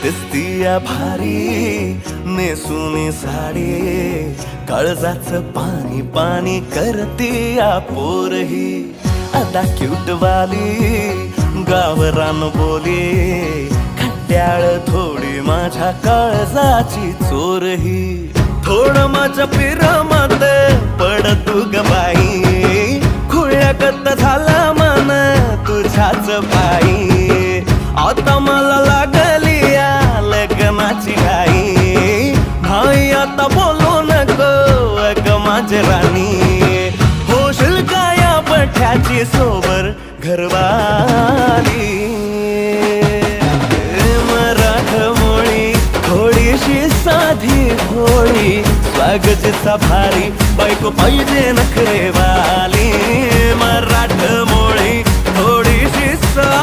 दिसतीया भारी नेसूनी साडी, काळजाचं पाणी पाणी करतीया पोरही. आता क्यूट वाली गावरान बोली, खट्याळ थोडी माझ्या काळजाची चोरही. थोडं माझ्या पिरामात पड तू ग बाई, खुळ्यागत झाला मन तुझ्याच पायी. आता मला लागली या लग्नाची घाई, भाई आता बोलू नको अग माझी राणी. होशील का या पठ्याची सोबर घरवाली. मराठमोळी थोडीशी साधी भोळी, स्वागताचा भारी बायको पाहिजे नखरेवाली. मराठमोळी